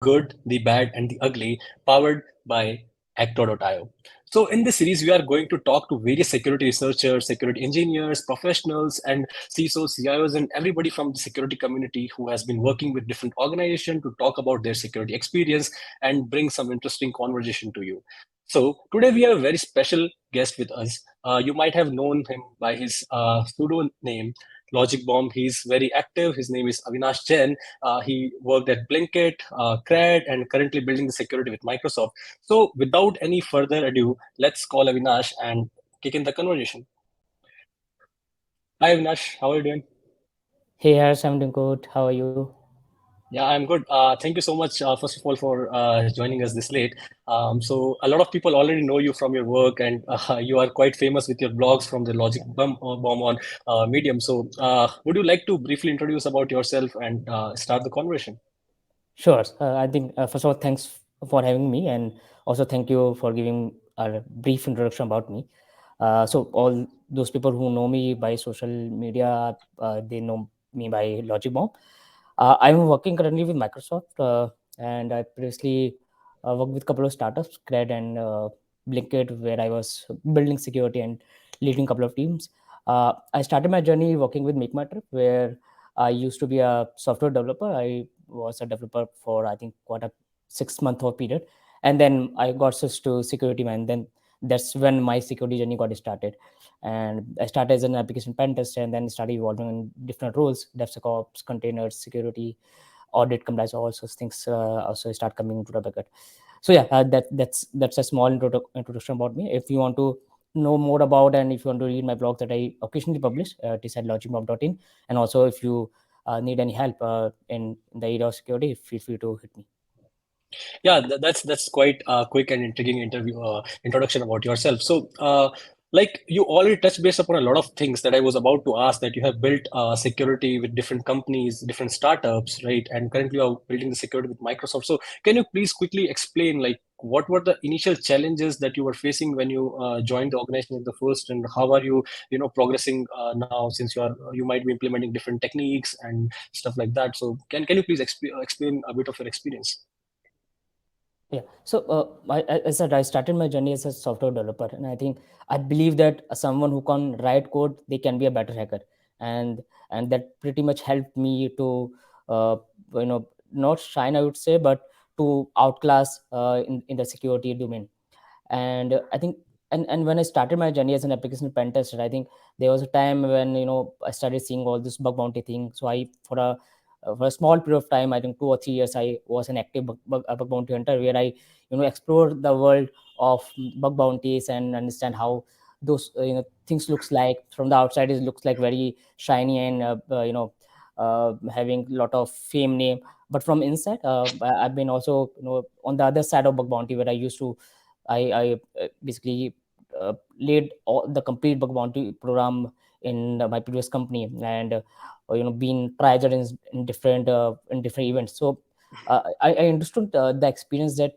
good, the bad, and the ugly, powered by Actor.io. So, in this series, we are going to talk to various security researchers, security engineers, professionals, and CISOs, CIOs, and everybody from the security community who has been working with different organizations to talk about their security experience and bring some interesting conversation to you. So, today we have a very special guest with us. You might have known him by his pseudonym, logicbomb. He's very active. His name is Avinash Jain. He worked at Blinkit, CRED, and currently building the security with Microsoft. So, without any further ado, let's call Avinash and kick in the conversation. Hi, Avinash. How are you doing? Hey Harsh, I'm doing good. How are you? Yeah, I'm good. Thank you so much, first of all, for joining us this late. So, a lot of people already know you from your work, and you are quite famous with your blogs from the Logic Bomb on Medium. So, would you like to briefly introduce about yourself and start the conversation? Sure. I think first of all, thanks for having me, and also thank you for giving a brief introduction about me. So all those people who know me by social media, they know me by Logic Bomb. I'm working currently with Microsoft, and I previously worked with a couple of startups, CRED and Blinkit, where I was building security and leading a couple of teams. I started my journey working with Make My Trip, where I used to be a software developer. I was a developer for I think quite a 6 month of period, and then I got switched to security man. Then that's when my security journey got started, and I started as an application pen tester, and then started evolving in different roles: DevSecOps, containers, security, audit, compliance, all sorts of things. Also start coming into the bucket. So yeah, that's a small introduction about me. If you want to know more about, and if you want to read my blog that I occasionally publish, it is at logicbomb.in. And also if you need any help in the area of security, feel free to hit me. Yeah, that's quite a quick and intriguing introduction about yourself. So, like you already touched base upon a lot of things that I was about to ask. That you have built security with different companies, different startups, right? And currently you are building the security with Microsoft. So, can you please quickly explain like what were the initial challenges that you were facing when you joined the organization at the first, and how are you, progressing now since you might be implementing different techniques and stuff like that. So, can you please explain a bit of your experience? Yeah. So, as I said, I started my journey as a software developer, and I think I believe that someone who can write code, they can be a better hacker, and that pretty much helped me to, not shine, I would say, but to outclass in the security domain. And I think, and when I started my journey as an application pen tester, I think there was a time when I started seeing all this bug bounty thing. So I for a small period of time, I think 2 or 3 years, I was an active bug bounty hunter, where I explored the world of bug bounties and understand how those things looks like. From the outside it looks like very shiny and having a lot of fame name, but from inside, I've been also on the other side of bug bounty, where I used to I basically laid all the complete bug bounty program in my previous company, and been treasured in different events. So I understood the experience that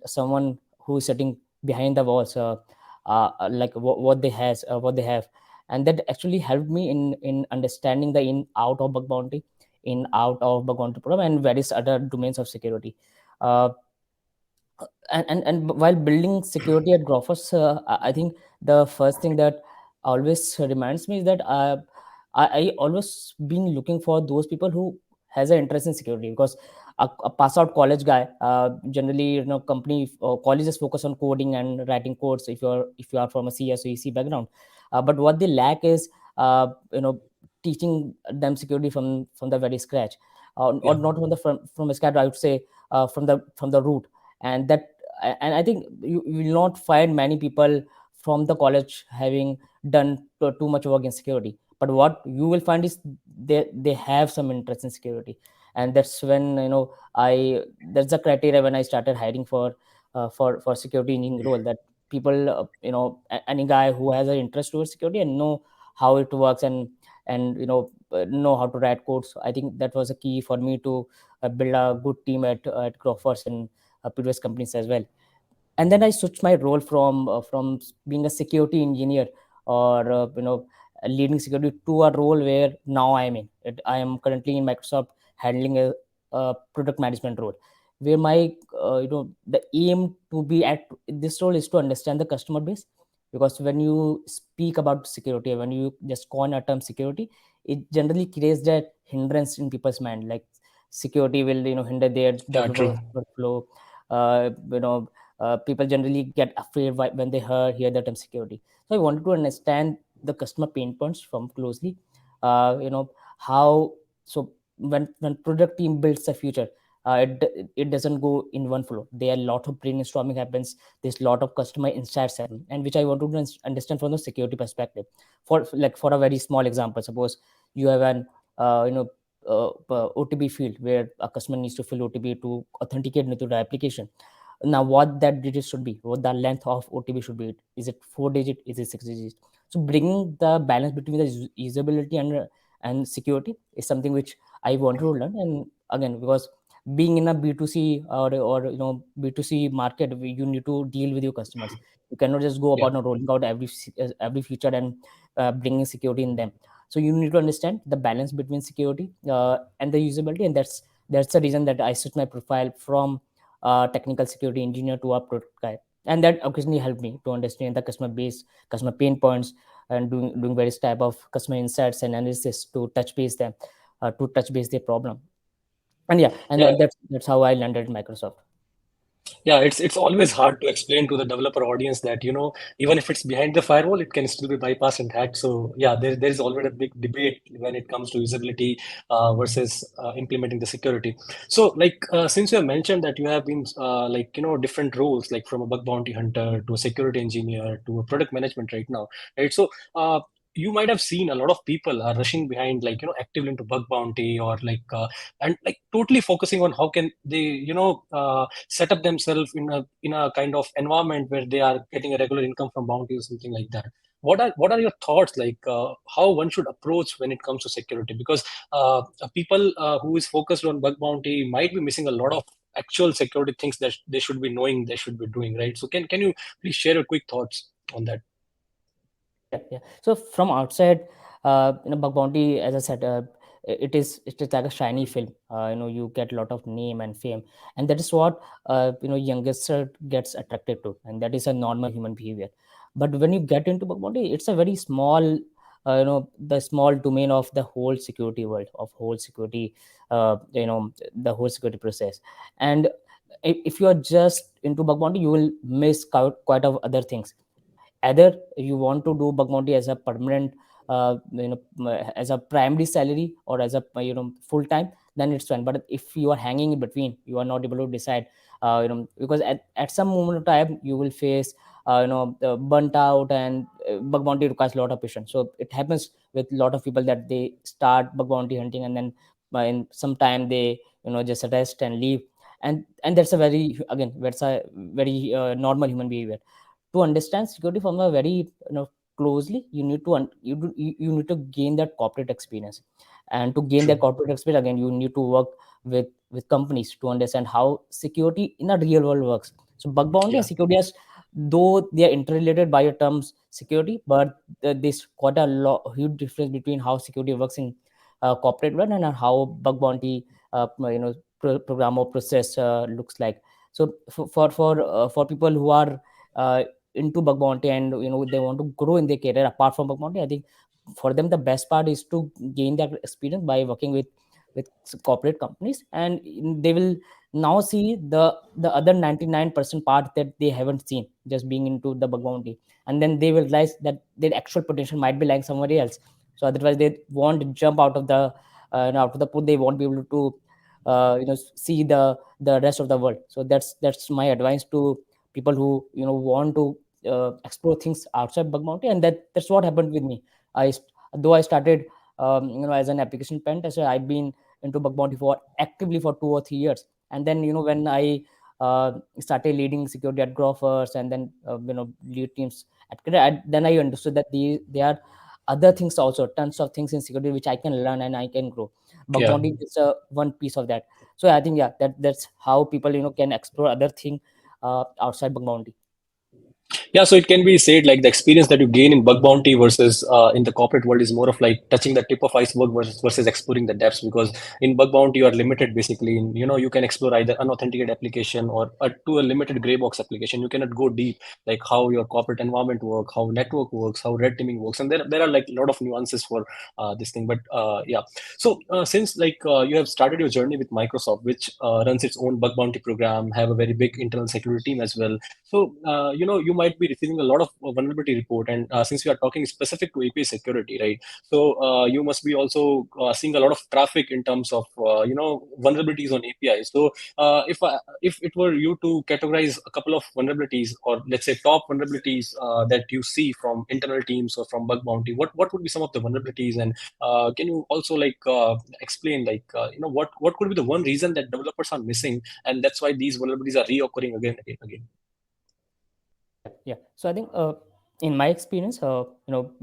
someone who is sitting behind the walls, like what they have, and that actually helped me in understanding the in out of bug bounty, in out of bug bounty program, and various other domains of security. Uh, and while building security at Grofers, I think the first thing that always reminds me is that I always been looking for those people who has an interest in security, because a pass out college guy, generally company colleges focus on coding and writing codes if you are from a CS or EC background, but what they lack is teaching them security from the very scratch, or Yeah. not from a scratch, I would say, from the root. And that, and I think you will not find many people from the college having done too much work in security, but what you will find is they have some interest in security. And that's when I that's the criteria when I started hiring for security engineering role, that people, any guy who has an interest towards security and know how it works, and know how to write codes. I think that was a key for me to build a good team at Grofers and previous companies as well. And then I switched my role from being a security engineer, or leading security, to a role where now I am in it. I am currently in Microsoft, handling product management role, where my the aim to be at this role is to understand the customer base. Because when you speak about security, when you just coin a term security, it generally creates that hindrance in people's mind, like security will hinder their Yeah, developer true. workflow. People generally get afraid when they hear the term security. So I wanted to understand the customer pain points from closely. How, so when product team builds the future, it doesn't go in one flow. There are a lot of brainstorming happens. There's a lot of customer insights happen, and which I want to understand from the security perspective. For a very small example, suppose you have an OTP field where a customer needs to fill OTP to authenticate into the application. Now what that digit should be, what the length of OTP should be, is it 4 digit, is it 6 digits? So bringing the balance between the usability and security is something which I wanted to learn. And again, because being in a B2C or B2C market, you need to deal with your customers. You cannot just go Yeah. about rolling out every feature and bringing security in them. So you need to understand the balance between security and the usability, and that's the reason that I switched my profile from technical security engineer to a product guy. And that occasionally helped me to understand the customer base, customer pain points, and doing various type of customer insights and analysis to touch base their problem. And yeah, and Yeah. that's how I landed at Microsoft. Yeah, it's always hard to explain to the developer audience that, even if it's behind the firewall, it can still be bypassed and hacked. So yeah, there's already a big debate when it comes to usability versus implementing the security. So like since you have mentioned that you have been like different roles, like from a bug bounty hunter to a security engineer to a product management right now, right? So you might have seen a lot of people are rushing behind, like actively into bug bounty, or like and like totally focusing on how can they set up themselves in a kind of environment where they are getting a regular income from bounty or something like that. What are your thoughts, like how one should approach when it comes to security? Because people who is focused on bug bounty might be missing a lot of actual security things that they should be knowing, they should be doing, right? So can you please share your quick thoughts on that? Yeah. So from outside, bug bounty, as I said, it is like a shiny film. You get a lot of name and fame, and that is what youngster gets attracted to, and that is a normal human behavior. But when you get into bug bounty, it's a very small, the small domain of the whole security world, of whole security, the whole security process. And if you are just into bug bounty, you will miss quite of other things. Either you want to do bug bounty as a permanent, as a primary salary, or as a full time, then it's fine. But if you are hanging in between, you are not able to decide, because at some moment of time you will face burnt out, and bug bounty requires a lot of patience. So it happens with a lot of people that they start bug bounty hunting, and then in some time they just rest and leave. And that's a very, again, that's a very normal human behavior. To understand security from a very closely, you need to you need to gain that corporate experience. And to gain that True. corporate experience, again, you need to work with companies to understand how security in a real world works. So bug bounty and Yeah. security, as though they are interrelated by your terms security, but there's quite a lot huge difference between how security works in corporate world and how bug bounty program or process looks like. So for people who are uh, into bug bounty, and they want to grow in their career apart from bug bounty, I think for them the best part is to gain that experience by working with corporate companies, and they will now see the other 99% part that they haven't seen just being into the bug bounty. And then they will realize that their actual potential might be lying somewhere else. So otherwise they won't jump out of the pool. They won't be able to see the rest of the world. So that's my advice to people who want to explore things outside bug bounty. And that's what happened with me. Though I started as an application pen tester, I've been into bug bounty for actively for 2 or 3 years. And then when I started leading security at Grofers, and then lead teams at Credit, then I understood that there are other things also, tons of things in security which I can learn and I can grow. Bug Yeah. bounty is one piece of that. So I think, yeah, that's how people can explore other thing outside bug bounty. Yeah, so it can be said like the experience that you gain in bug bounty versus in the corporate world is more of like touching the tip of iceberg versus exploring the depths. Because in bug bounty you are limited basically. In, you can explore either unauthenticated application or to a limited gray box application. You cannot go deep like how your corporate environment work, how network works, how red teaming works, and there are like a lot of nuances for this thing. But yeah, so since like you have started your journey with Microsoft, which runs its own bug bounty program, have a very big internal security team as well. So, you might be receiving a lot of vulnerability report, and since we are talking specific to API security, right? So, you must be also seeing a lot of traffic in terms of vulnerabilities on APIs. So, if it were you to categorize a couple of vulnerabilities, or let's say top vulnerabilities that you see from internal teams or from bug bounty, what would be some of the vulnerabilities, and can you also like explain like what could be the one reason that developers are missing, and that's why these vulnerabilities are reoccurring again and again? Yeah. So I think in my experience,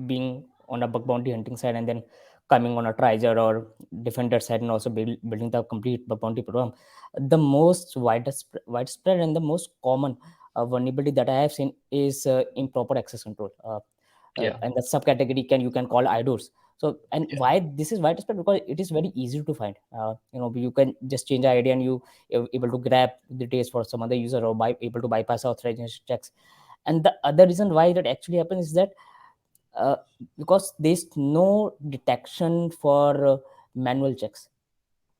being on a bug bounty hunting side and then coming on a Trizer or Defender side and also building the complete bug bounty program, the most widespread and the most common vulnerability that I have seen is improper access control. Yeah, And the subcategory you can call IDORs. So, and yeah, why this is widespread, because it is very easy to find. You can just change the ID and you able to grab the details for some other user, or able to bypass authorization checks. And the other reason why that actually happens is that uh, because there's no detection for manual checks.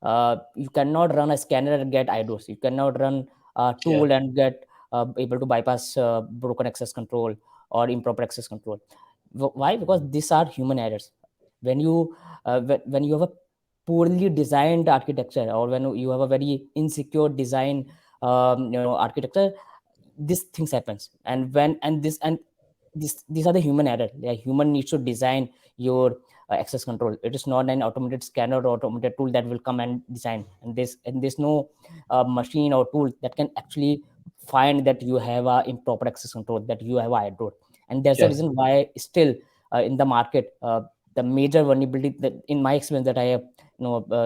You cannot run a scanner and get IDOs. You cannot run a yeah, tool and get able to bypass broken access control or improper access control. Why? Because these are human errors. When when you have a poorly designed architecture, or when you have a very insecure design, architecture, these things happens. And when and this and this these are the human error. Yeah, human needs to design your access control. It is not an automated scanner or automated tool that will come and design. And there's no machine or tool that can actually find that you have a improper access control, that you have a IDOR. And that's the yeah. reason why still in the market, the major vulnerability that in my experience that I have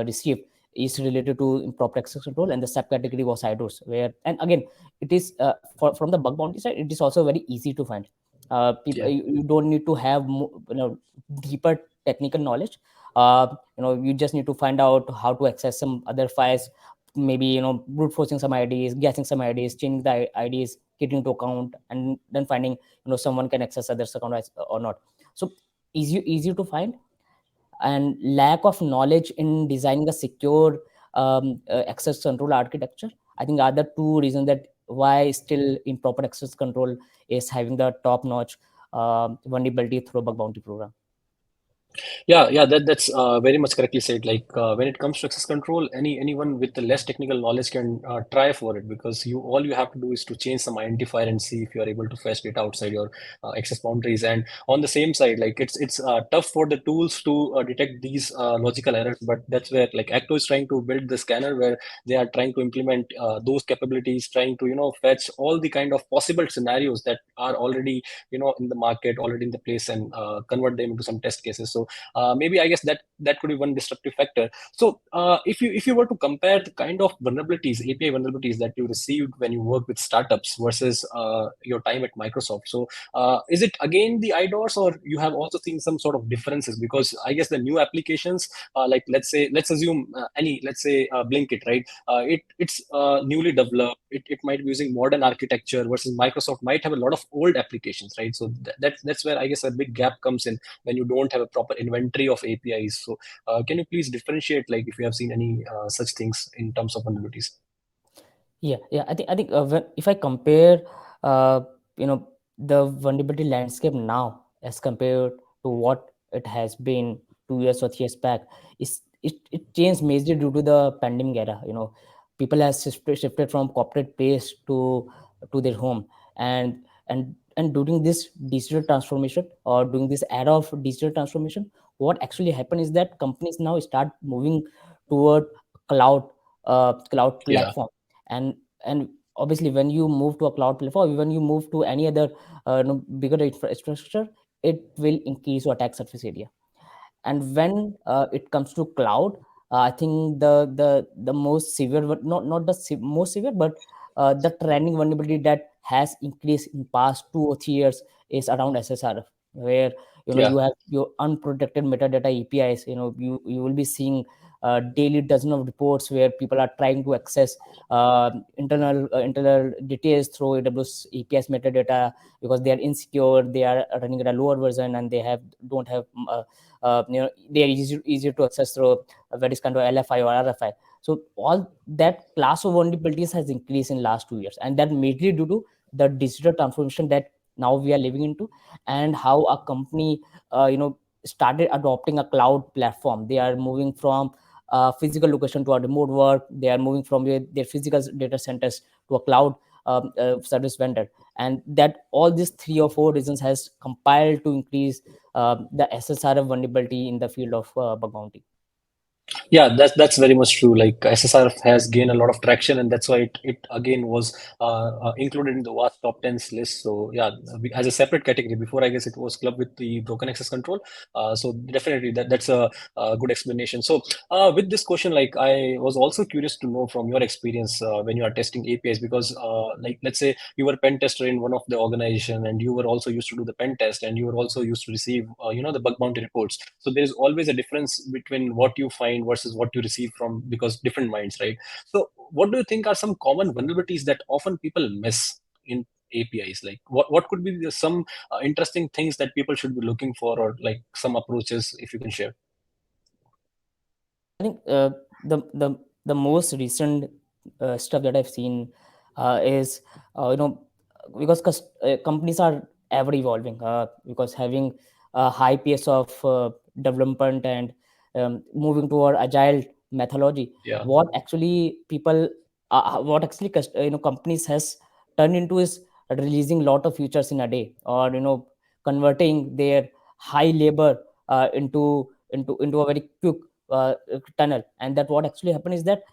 received is related to improper access control, and the subcategory was IDORs. Where, and again, it is from the bug bounty side, it is also very easy to find. People, Yeah. you don't need to have deeper technical knowledge. You just need to find out how to access some other files, maybe brute forcing some IDs, guessing some IDs, changing the IDs, getting to account, and then finding someone can access others account or not. So easy to find, and lack of knowledge in designing a secure access control architecture, I think, are the two reasons that why still improper access control is having the top notch vulnerability through bug bounty program. Yeah, that's very much correctly said. Like when it comes to access control, anyone with the less technical knowledge can try for it, because you have to do is to change some identifier and see if you are able to fetch data outside your access boundaries. And on the same side, like it's tough for the tools to detect these logical errors. But that's where like Acto is trying to build the scanner where they are trying to implement those capabilities, trying to fetch all the kind of possible scenarios that are already in the market, already in the place, and convert them into some test cases. So maybe I guess that could be one disruptive factor. So if you were to compare the kind of vulnerabilities, API vulnerabilities that you received when you work with startups versus your time at Microsoft, so is it again the IDORs, or you have also seen some sort of differences? Because I guess the new applications, like let's assume let's say Blinkit, right? It's newly developed. It might be using modern architecture versus Microsoft might have a lot of old applications, right? So that's where I guess a big gap comes in when you don't have a proper inventory of APIs. So, can you please differentiate, like, if you have seen any such things in terms of vulnerabilities? Yeah. I think if I compare, uh, you know, the vulnerability landscape now as compared to what it has been 2 years or 3 years back, it changed majorly due to the pandemic era. People have shifted from corporate place to their home, and during this digital transformation, or during this era of digital transformation, what actually happened is that companies now start moving toward cloud cloud Yeah, platform. And and obviously, when you move to a cloud platform, when you move to any other bigger infrastructure, it will increase your attack surface area. And when it comes to cloud, I think the most severe, not the most severe, but the trending vulnerability that has increased in past 2 or 3 years is around SSRF, where Yeah. you have your unprotected metadata APIs. You will be seeing daily dozen of reports where people are trying to access internal details through AWS APIs metadata because they are insecure, they are running at a lower version, and they have don't have they are easier to access through various kind of LFI or RFI. So all that class of vulnerabilities has increased in last 2 years, and that mainly due to the digital transformation that now we are living into, and how a company started adopting a cloud platform. They are moving from physical location to a remote work. They are moving from their physical data centers to a cloud service vendor, and that all these 3 or 4 reasons has compiled to increase the SSRF vulnerability in the field of bug bounty. Yeah, that's very much true. Like SSRF has gained a lot of traction, and that's why it again was included in the vast top tens list. So yeah, as a separate category. Before, I guess it was clubbed with the broken access control. So definitely that's a good explanation. So with this question, like I was also curious to know from your experience when you are testing APIs, because like let's say you were a pen tester in one of the organization, and you were also used to do the pen test, and you were also used to receive the bug bounty reports. So there is always a difference between what you find versus what you receive from, because different minds, right? So what do you think are some common vulnerabilities that often people miss in APIs? Like what could be some interesting things that people should be looking for, or like some approaches if you can share? I think the most recent stuff that I've seen is because companies are ever evolving, because having a high pace of development and moving toward agile methodology, Yeah. what actually companies has turned into is releasing lot of features in a day, or converting their high labor into a very quick tunnel. And that what actually happened is that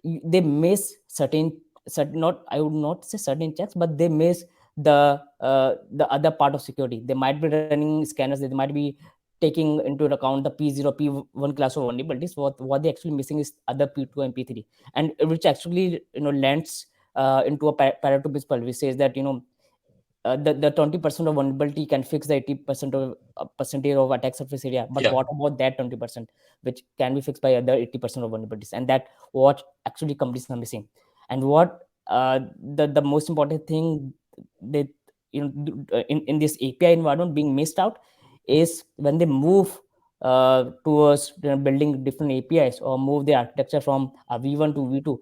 they miss certain, not, I would not say certain checks, but they miss the other part of security. They might be running scanners, they might be taking into account the P0 P1 class of vulnerabilities. What they actually missing is other P2 and P3, and which actually lands into a Pareto principle, which says that the 20% of vulnerability can fix the 80% of percentage of attack surface area. But Yeah. what about that 20%, which can be fixed by other 80% of vulnerabilities? And that what actually companies are missing. And what the most important thing that in this API environment being missed out is when they move towards building different APIs, or move the architecture from a V1 to V2.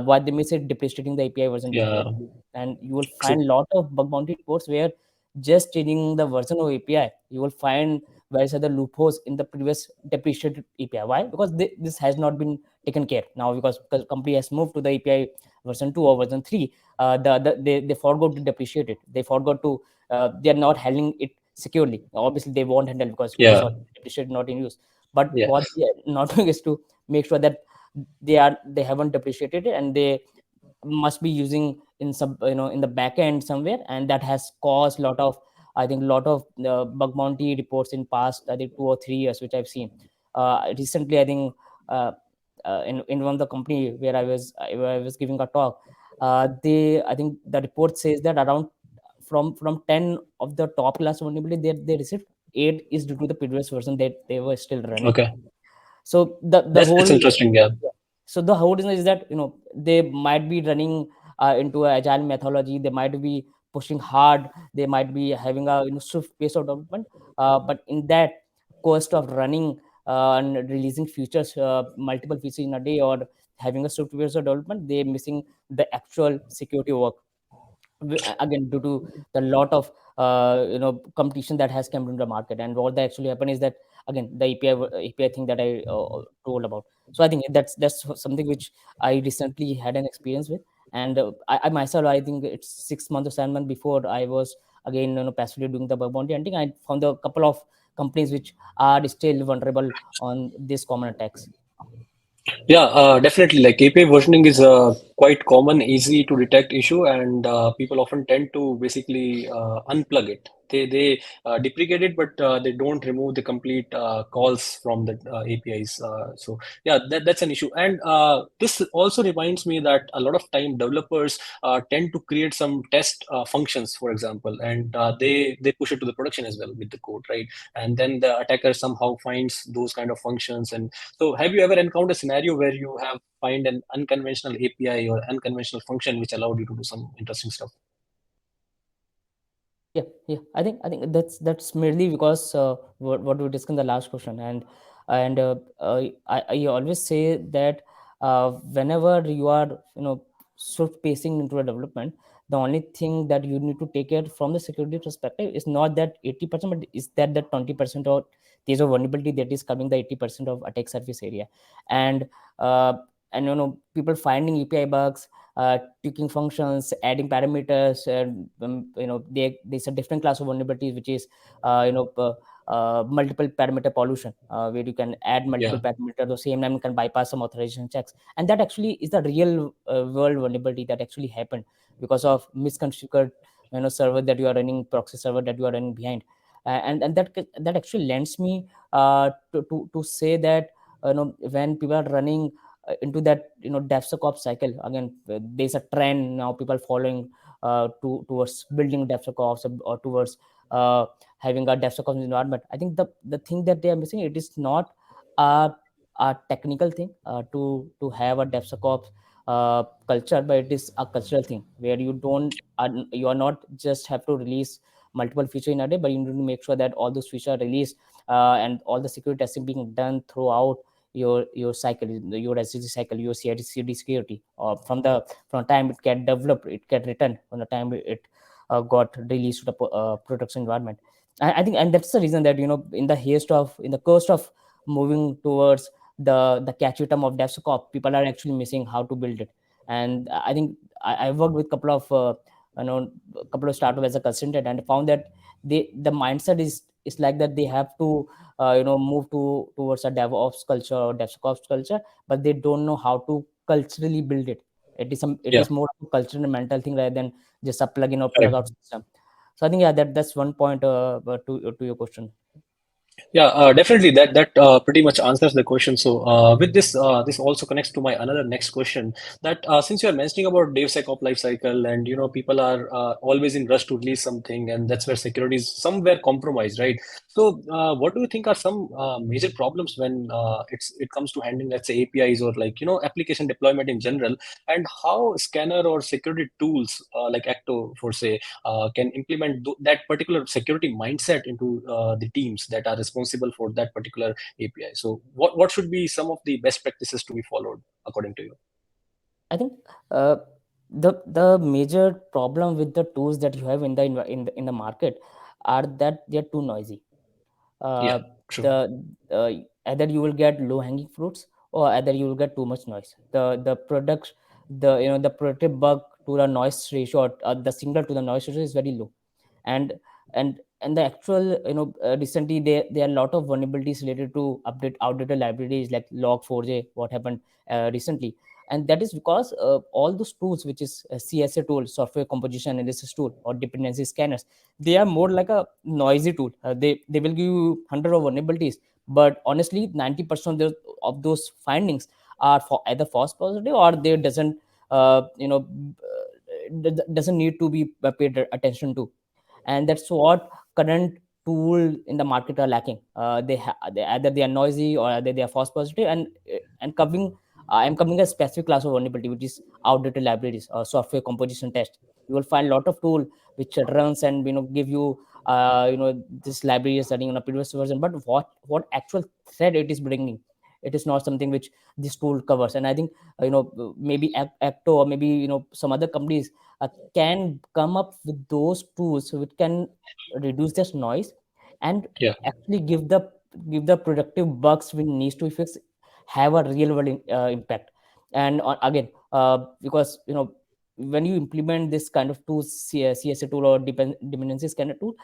What they miss is depreciating the API version Yeah. before. And you will True. find a lot of bug bounty reports where just changing the version of API, you will find various other loopholes in the previous depreciated API. Why? Because this has not been taken care now, because company has moved to the API version 2 or version 3. They forgot to depreciate it. They forgot to they are not handling it securely. Obviously they won't handle because Yeah. of depreciated, not in use. But Yeah. what they are not doing is to make sure that they haven't depreciated it, and they must be using in some in the back end somewhere. And that has caused a lot of, I think, lot of bug bounty reports in past, I think, 2 or 3 years, which I've seen recently. I think in one of the company where I was giving a talk, they I think the report says that around from 10 of the top class vulnerability they received, 8 is due to the previous version that they were still running. Okay. So the That's whole, interesting. Yeah. yeah. So the whole reason is that they might be running into a agile methodology. They might be pushing hard. They might be having a swift pace of development. But in that cost of running and releasing features, multiple features in a day, or having a swift pace of development, they're missing the actual security work. Again, due to the lot of competition that has come into the market. And what that actually happened is that, again, the API thing that I told about. So I think that's something which I recently had an experience with. And I myself, I think it's 6 months or 7 months before I was again passively doing the bug bounty hunting, I found a couple of companies which are still vulnerable on these common attacks. Yeah, definitely. Like API versioning is quite common, easy to detect issue, and people often tend to basically unplug it. They deprecate it, but they don't remove the complete calls from the APIs. So yeah, that's an issue. And this also reminds me that a lot of time developers tend to create some test functions, for example, and they push it to the production as well with the code, right? And then the attacker somehow finds those kind of functions. And so have you ever encountered a scenario where you have find an unconventional API or unconventional function which allowed you to do some interesting stuff? Yeah. I think that's merely because what we discussed in the last question, and I always say that whenever you are sort of pacing into a development, the only thing that you need to take care from the security perspective is not that 80%, but is that the 20% or there's a vulnerability that is coming the 80% of attack surface area, and uh, and people finding API bugs, tweaking functions, adding parameters, and there's a different class of vulnerabilities which is multiple parameter pollution, where you can add multiple Yeah, parameters at the same time, you can bypass some authorization checks, and that actually is the real world vulnerability that actually happened because of misconfigured server that you are running, proxy server that you are running behind. And that actually lends me to say that when people are running into that DevSecOps cycle again, there's a trend now people following towards building DevSecOps, or towards uh, having a DevSecOps environment. I think the thing that they are missing, it is not a, a technical thing to have a DevSecOps culture, but it is a cultural thing where you are not just have to release multiple features in a day, but you need to make sure that all those features are released, and all the security testing being done throughout your cycle, your SDG cycle, your CI/CD security, from the time it get developed, it get written, from the time it got released to the production environment. I think, and that's the reason that in the cost of moving towards the catchy term of DevSecOps, people are actually missing how to build it. And I think I worked with you know a couple of startups as a consultant, and found that the mindset is like that they have to move towards a DevOps culture or DevSecOps culture, but they don't know how to culturally build it. It yeah, is more of a cultural and mental thing rather than just a plug in or plug correct. out system. So I think, yeah, that's one point to your question. Yeah, definitely. That pretty much answers the question. So with this, this also connects to my another next question. That since you are mentioning about DevSecOps life cycle, and people are always in rush to release something, and that's where security is somewhere compromised, right? So what do you think are some major problems when it comes to handling, let's say, APIs or like application deployment in general, and how scanner or security tools like Acto for say can implement that particular security mindset into the teams that are responsible for that particular API. So, what should be some of the best practices to be followed according to you? I think uh, the major problem with the tools that you have in the market are that they're too noisy. Yeah, uh, true. the Either you will get low hanging fruits, or either you will get too much noise. The productive bug to the noise ratio, or the signal to the noise ratio is very low. And and and the actual recently there are a lot of vulnerabilities related to update outdated libraries like log4j, what happened recently. And that is because all those tools, which is CSA tool, software composition analysis tool, or dependency scanners, they are more like a noisy tool. They will give you 100 of vulnerabilities, but honestly 90% of those findings are for either false positive, or they doesn't need to be paid attention to. And that's what current tool in the market are lacking. Either they are noisy, or either they are false positive, and covering I'm covering a specific class of vulnerability, which is outdated libraries or software composition test. You will find a lot of tool which runs and give you this library is running on a previous version, but what actual thread it is bringing, it is not something which this tool covers. And I think maybe Acto, or maybe some other companies can come up with those tools which can reduce this noise, and Yeah, actually give the productive bugs which needs to be fixed, have a real world impact. And again, because when you implement this kind of tools, CSA tool or dependency scanner tool,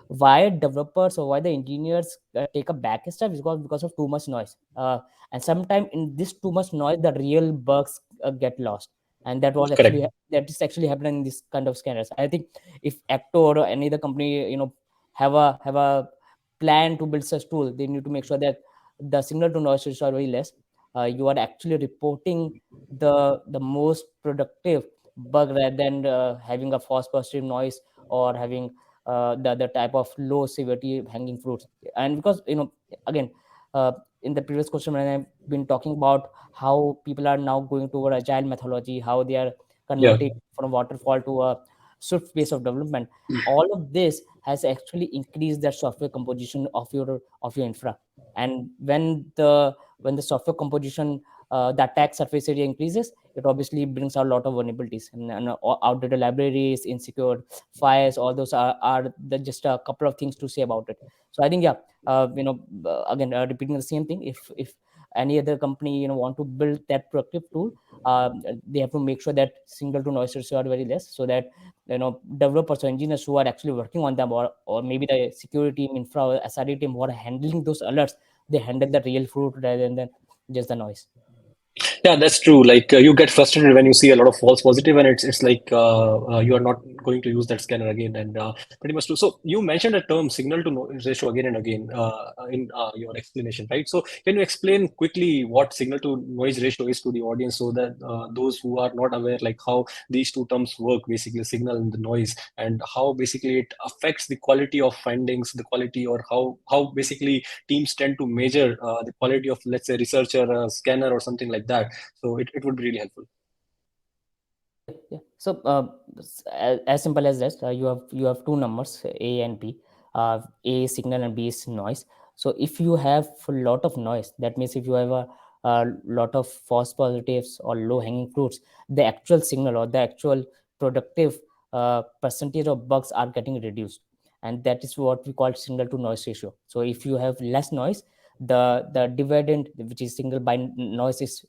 why developers or why the engineers take a back step is because of too much noise. And sometimes in this too much noise, the real bugs get lost. and that was Correct. actually that is actually happening in this kind of scanners. I think if Acto or any other company, have a plan to build such tool, they need to make sure that the signal to noise ratios are very less. You are actually reporting the most productive bug rather than having a false positive noise, or having the type of low severity hanging fruits. And because, again, uh, in the previous question when I've been talking about how people are now going toward agile methodology, how they are Yeah. converting from waterfall to a swift pace of development, all of this has actually increased the software composition of your infra. And when the software composition, the attack surface area increases, it obviously brings out a lot of vulnerabilities, and outdated libraries, insecure files. All those are just a couple of things to say about it. So I think, yeah, again, repeating the same thing, if any other company want to build that productive tool, they have to make sure that signal to noise ratio are very less, so that developers or engineers who are actually working on them, or maybe the security team, infra, or SRE team who are handling those alerts, they handle the real fruit rather than just the noise. Yeah, that's true. Like you get frustrated when you see a lot of false positive, and it's like you are not going to use that scanner again, and pretty much true. So you mentioned the term signal to noise ratio again and again in your explanation, right? So can you explain quickly what signal to noise ratio is to the audience, so that those who are not aware, like how these two terms work, basically signal and the noise, and how basically it affects the quality of findings, the quality, or how basically teams tend to measure the quality of, let's say, researcher, scanner, or something like that. So it would be really helpful. Yeah. So, as simple as that, you have two numbers, A and B. A is signal and B is noise. So if you have a lot of noise, that means if you have a lot of false positives or low hanging fruits, the actual signal or the actual productive percentage of bugs are getting reduced, and that is what we call signal to noise ratio. So if you have less noise, the dividend, which is signal by noise, is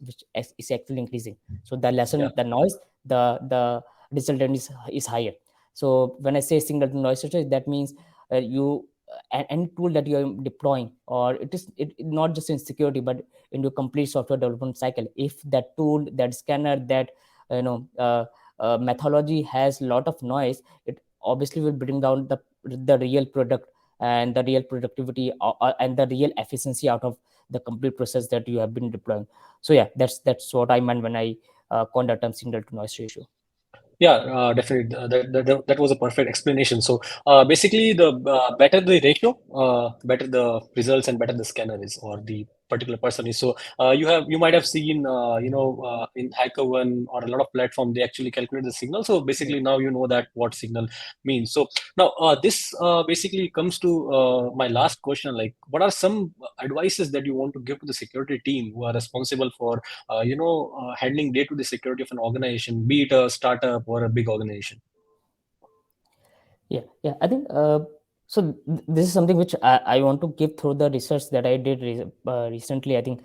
actually increasing. So the Yeah. lesson the noise, the resultant is higher. So when I say signal to noise ratio, that means any tool that you are deploying, or not just in security but into complete software development cycle, if that tool, that scanner, that methodology has a lot of noise, it obviously will bring down the real product and the real productivity, and the real efficiency out of the complete process that you have been deploying. So yeah, that's what I meant when I coined the term signal to noise ratio. Yeah, definitely. That was a perfect explanation. So basically, the better the ratio, better the results, and better the scanner is, or the particular person is. So you might have seen, in HackerOne or a lot of platform, they actually calculate the signal. So Yeah. basically, now you know that what signal means. So now this basically comes to my last question. Like, what are some advices that you want to give to the security team who are responsible for handling day-to-day security of an organization, be it a startup or a big organization? Yeah, I think, so. This is something which I want to give through the research that I did recently. I think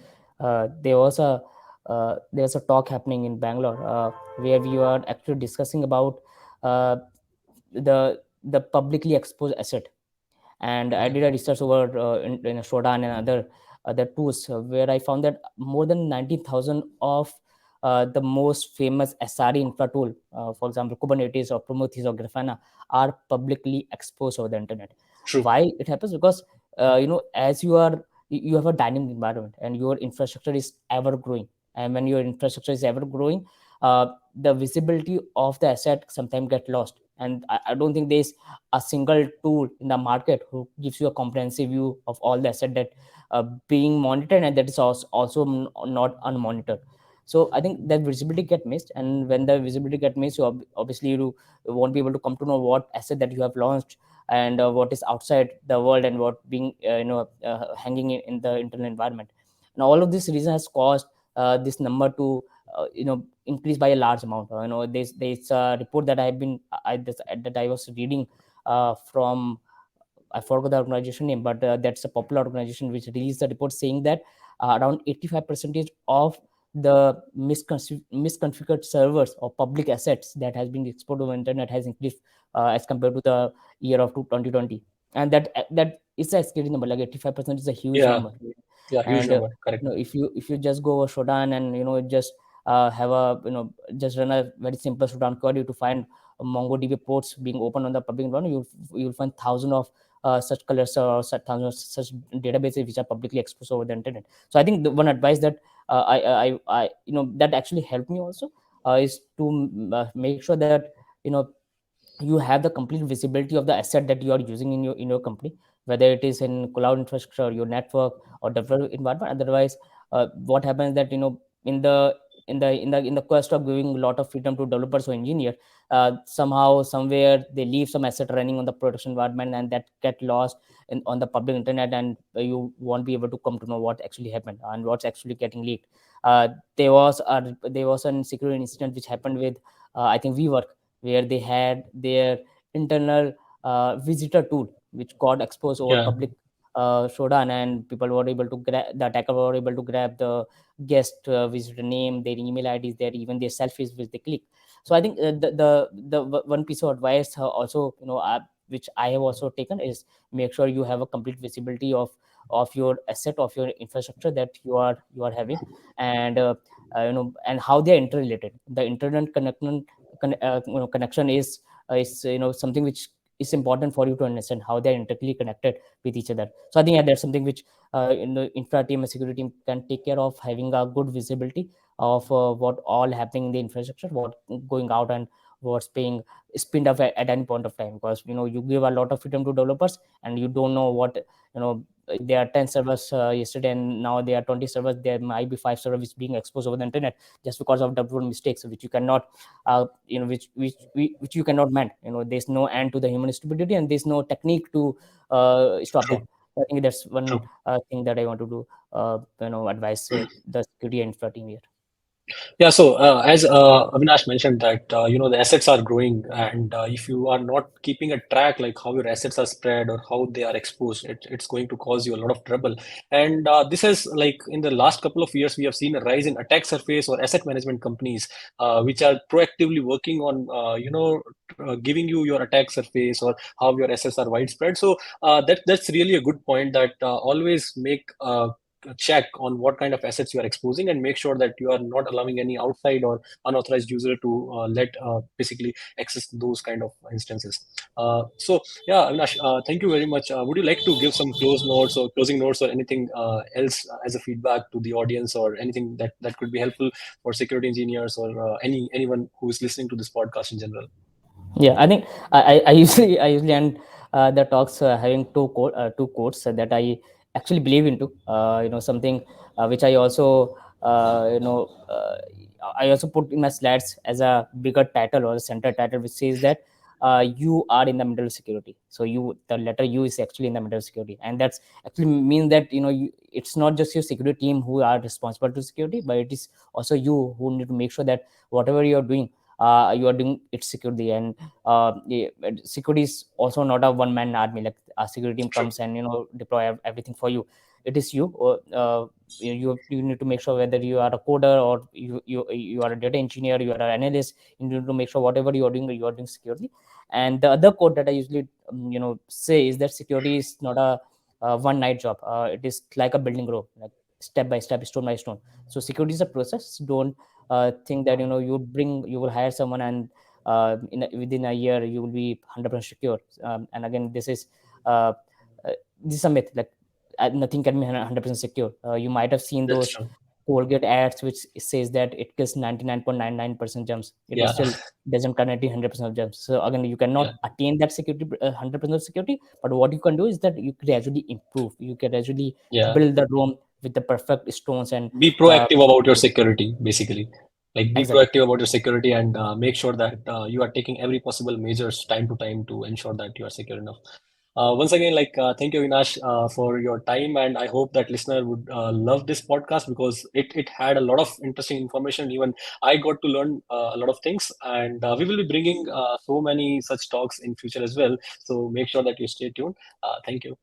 there's a talk happening in Bangalore, where we are actually discussing about uh, the publicly exposed asset. And I Okay. did a research over in Shodan and other tools, where I found that more than 90,000 of the most famous SRE infra tool, for example, Kubernetes or Prometheus or Grafana, are publicly exposed over the internet. True. Why it happens? Because as you have a dynamic environment, and your infrastructure is ever growing. And when your infrastructure is ever growing, the visibility of the asset sometimes get lost. And I don't think there's a single tool in the market who gives you a comprehensive view of all the asset that being monitored, and that is also not unmonitored. So I think that visibility get missed, and when the visibility get missed, obviously you won't be able to come to know what asset that you have launched, and what is outside the world, and what being hanging in the internal environment. And all of this reason has caused this number to increase by a large amount. There's a report that that I was reading from, I forgot the organization name, but that's a popular organization which released a report saying that around 85% of the misconfigured servers or public assets that has been exported over internet has increased as compared to the year of 2020. And that is a scary number. Like 85% is a huge Yeah. number. Yeah. Huge And number. Correct. if you just go over Shodan and just have a just run a very simple shutdown query to find MongoDB ports being open on the public environment, you'll find thousands of such colors or such thousands of such databases which are publicly exposed over the internet. So I think the one advice that that actually helped me also is to make sure that you have the complete visibility of the asset that you are using in your company, whether it is in cloud infrastructure, your network, or developed environment. Otherwise, what happens that in the in the quest of giving a lot of freedom to developers or engineers, somehow somewhere they leave some asset running on the production environment, and that get lost on the public internet, and you won't be able to come to know what actually happened and what's actually getting leaked. There was a security incident which happened with I think WeWork, where they had their internal visitor tool which got exposed over Yeah. public showdown, and people were able to grab the attacker were able to grab the guest visitor name, their email IDs, their even their selfies which they click. So I think one piece of advice also which I have also taken is make sure you have a complete visibility of your asset, of your infrastructure that you are having, and and how they are interrelated. The internet connection is something which is important for you to understand how they are intricately connected with each other. So I think, yeah, that's something which in the infra team and security team can take care of, having a good visibility of what all happening in the infrastructure, what going out, and what's being spinned up at any point of time. Because you give a lot of freedom to developers, and you don't know what there are 10 servers yesterday, and now there are 20 servers. There might be 5 servers being exposed over the internet just because of development mistakes, which you cannot which you cannot mend. There's no end to the human stupidity, and there's no technique to stop them. True. I think that's one True. thing that I want to do, advise the security and infra team here. Yeah, so as Avinash mentioned that the assets are growing, and if you are not keeping a track like how your assets are spread or how they are exposed, it's going to cause you a lot of trouble. And this is like in the last couple of years we have seen a rise in attack surface or asset management companies which are proactively working on giving you your attack surface or how your assets are widespread. So that's really a good point, that always make check on what kind of assets you are exposing and make sure that you are not allowing any outside or unauthorized user to let basically access those kind of instances. So yeah, Avinash, thank you very much. Would you like to give some close notes or closing notes or anything else as a feedback to the audience, or anything that could be helpful for security engineers or anyone who is listening to this podcast in general? Yeah, I think I usually end the talks having two quotes that I actually believe into. Something which I also I also put in my slides as a bigger title or a center title, which says that you are in the middle of security. So the letter U is actually in the middle of security, and that's actually means that it's not just your security team who are responsible to security, but it is also you who need to make sure that whatever you are doing it securely. And yeah, security is also not a one man army. Like a security team True. comes and deploy everything for you. It is you, or you need to make sure whether you are a coder or you are a data engineer, you are an analyst. You need to make sure whatever you are doing securely. And the other quote that I usually say is that security is not a one night job. It is like a building grow, like step by step, stone by stone. So security is a process. Don't think that you will hire someone and within a year you will be 100% secure. And again, uh, this is a myth. Like nothing can be 100% secure. You might have seen That's those true. Colgate ads which says that it kills 99.99% jumps. It is Yeah. still doesn't guarantee 100% of jumps. So again, you Yeah. cannot attain that security 100% of security. But what you can do is that you gradually improve. You can gradually Yeah. build the room with the perfect stones and Be uh, proactive about your security, basically. Like, be exactly. proactive about your security and make sure that you are taking every possible measures time to time to ensure that you are secure enough. Once again, thank you, Avinash, for your time, and I hope that listener would love this podcast because it had a lot of interesting information. Even I got to learn a lot of things, and we will be bringing so many such talks in future as well. So make sure that you stay tuned. Thank you.